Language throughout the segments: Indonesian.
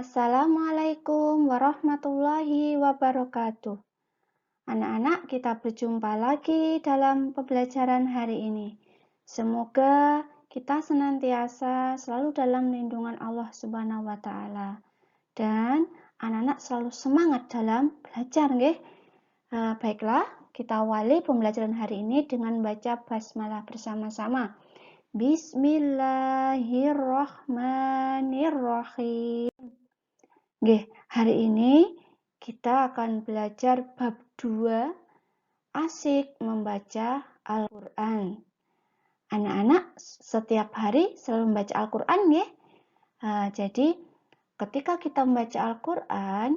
Assalamualaikum warahmatullahi wabarakatuh. Anak-anak, kita berjumpa lagi dalam pembelajaran hari ini. Semoga kita senantiasa selalu dalam lindungan Allah Subhanahu wa taala dan anak-anak selalu semangat dalam belajar, nggih. Baiklah, kita awali pembelajaran hari ini dengan baca basmalah bersama-sama. Bismillahirrahmanirrahim. Nggih, hari ini kita akan belajar bab 2, asik membaca Al-Qur'an. Anak-anak setiap hari selalu membaca Al-Qur'an nggih. Jadi ketika kita membaca Al-Qur'an,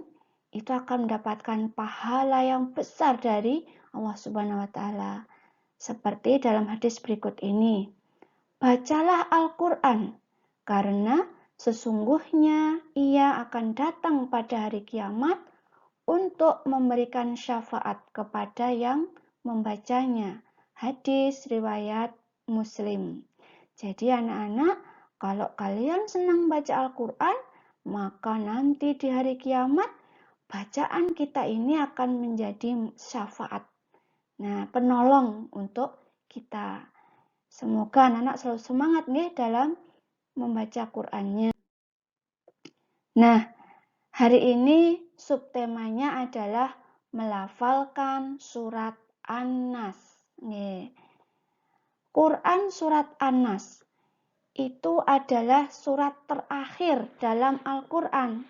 itu akan mendapatkan pahala yang besar dari Allah Subhanahu wa taala. Seperti dalam hadis berikut ini. Bacalah Al-Qur'an karena sesungguhnya ia akan datang pada hari kiamat untuk memberikan syafaat kepada yang membacanya. Hadis riwayat Muslim. Jadi anak-anak, kalau kalian senang baca Al-Qur'an, maka nanti di hari kiamat bacaan kita ini akan menjadi syafaat. Nah, penolong untuk kita. Semoga anak-anak selalu semangat nih dalam membaca Qur'annya. Nah, hari ini subtemanya adalah melafalkan surat An-Nas. Quran surat An-Nas itu adalah surat terakhir dalam Al-Quran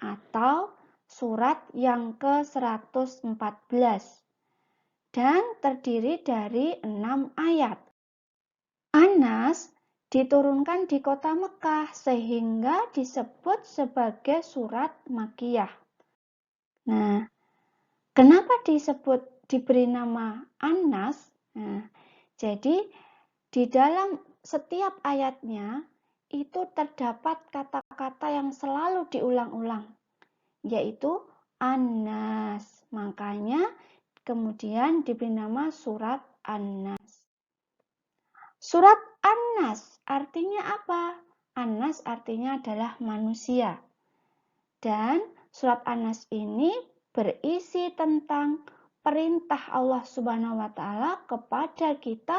atau surat yang ke-114 dan terdiri dari 6 ayat. An-Nas diturunkan di kota Mekah sehingga disebut sebagai surat Makkiyah. Nah, kenapa diberi nama An-Nas? Nah, jadi di dalam setiap ayatnya itu terdapat kata-kata yang selalu diulang-ulang, yaitu An-Nas. Makanya kemudian diberi nama surat An-Nas. Surat An-Nas artinya apa? An-Nas artinya adalah manusia. Dan surat An-Nas ini berisi tentang perintah Allah Subhanahu wa taala kepada kita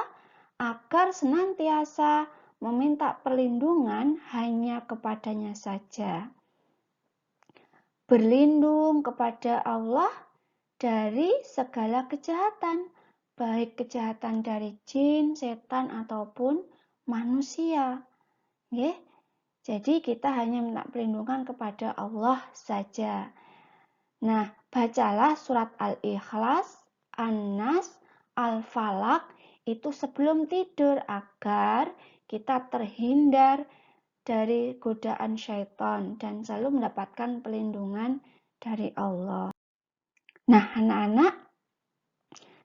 agar senantiasa meminta perlindungan hanya kepadanya saja. Berlindung kepada Allah dari segala kejahatan, baik kejahatan dari jin, setan, ataupun manusia. Nggih? Jadi kita hanya minta perlindungan kepada Allah saja. Nah, bacalah surat Al-Ikhlas, An-Nas, Al-Falaq itu sebelum tidur agar kita terhindar dari godaan syaitan dan selalu mendapatkan perlindungan dari Allah. Nah, anak-anak,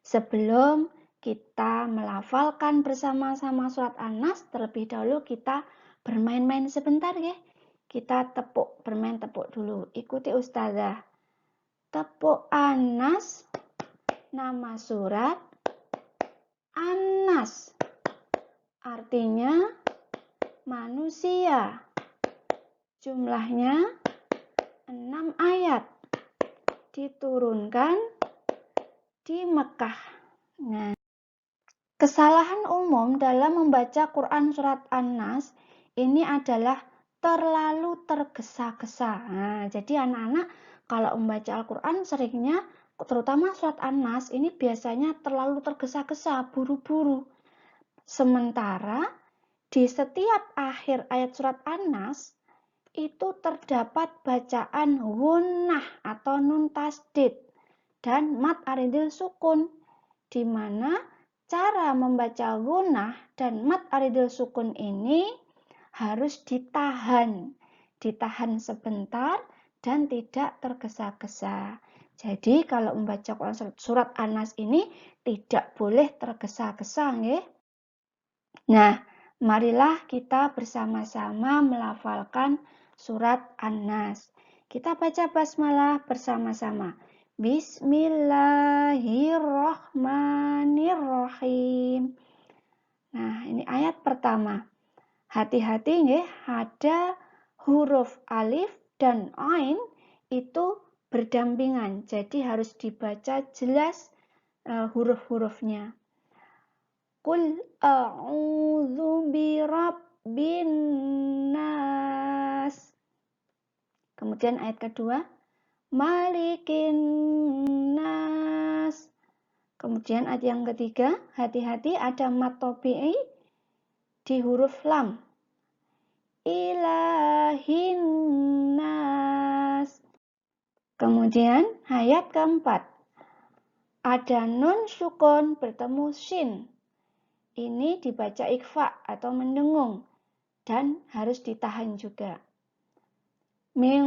sebelum kita melafalkan bersama-sama surat An-Nas, terlebih dahulu kita bermain-main sebentar ya. Kita bermain tepuk dulu. Ikuti ustazah. Tepuk An-Nas, nama surat An-Nas. Artinya manusia. Jumlahnya 6 ayat. Diturunkan di Mekah. Nah, kesalahan umum dalam membaca Quran surat An-Nas ini adalah terlalu tergesa-gesa. Nah, jadi anak-anak kalau membaca Al-Quran seringnya, terutama surat An-Nas ini biasanya terlalu tergesa-gesa, buru-buru. Sementara di setiap akhir ayat surat An-Nas itu terdapat bacaan gunnah atau nun tasdid dan mat aridil sukun, di mana cara membaca gunnah dan mat aridil sukun ini harus ditahan sebentar dan tidak tergesa-gesa. Jadi kalau membaca Quran surat An-Nas ini tidak boleh tergesa-gesa, nggih. Nah, marilah kita bersama-sama melafalkan surat An-Nas. Kita baca basmalah bersama-sama. Bismillahirrahmanirrahim. Nah, ini ayat pertama. Hati-hati nggih, ada huruf alif dan ain itu berdampingan, jadi harus dibaca jelas huruf-hurufnya. Qul a'udzu birabbin nas. Kemudian ayat kedua, malikin nas. Kemudian ayat yang ketiga, hati-hati ada mad tabi'i di huruf lam. Ilahin nas. Kemudian ayat keempat, ada nun sukun bertemu shin. Ini dibaca ikhfa atau mendengung dan harus ditahan juga. Min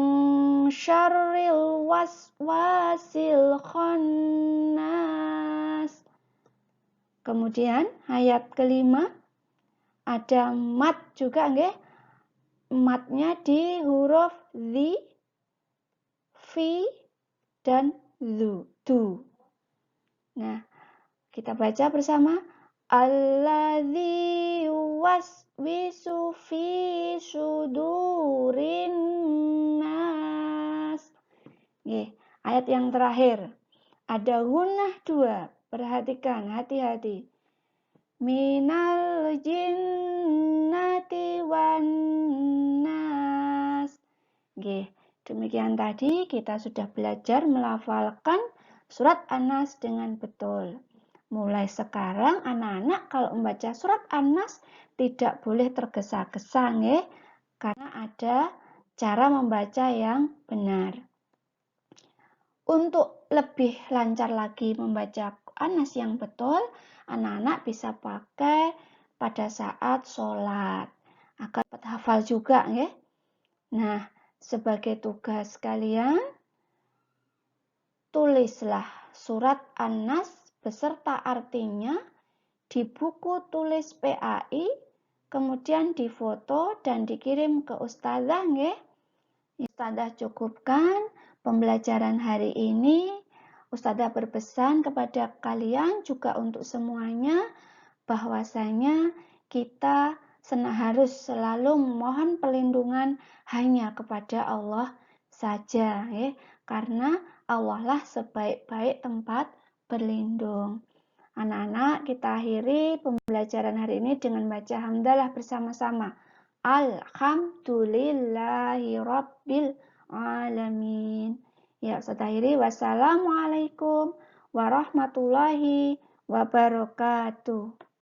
syarril waswasil khannas. Kemudian ayat kelima ada mad juga nggih. Madnya di huruf zi, fi, dan du. Nah, kita baca bersama. Alladzi yuwaswisu fi sudurin nas. Ayat yang terakhir. Ada gunnah 2. Perhatikan, hati-hati. Minal jinnati wan nas. Demikian tadi kita sudah belajar melafalkan surat An-Nas dengan betul. Mulai sekarang anak-anak kalau membaca surat An-Nas tidak boleh tergesa-gesa karena ada cara membaca yang benar. Untuk lebih lancar lagi membaca An-Nas yang betul, anak-anak bisa pakai pada saat sholat agar dapat hafal juga nggih. Nah, sebagai tugas kalian, tulislah surat An-Nas beserta artinya di buku tulis PAI, kemudian difoto dan dikirim ke ustazah nggih. Ustazah cukupkan pembelajaran hari ini. Ustazah berpesan kepada kalian juga untuk semuanya bahwasanya kita harus selalu memohon perlindungan hanya kepada Allah saja karena Allah lah sebaik-baik tempat berlindung. Anak-anak, kita akhiri pembelajaran hari ini dengan baca hamdalah bersama-sama. Alhamdulillahi rabbil alamin. Ya, Ustaz akhiri. Wassalamualaikum warahmatullahi wabarakatuh.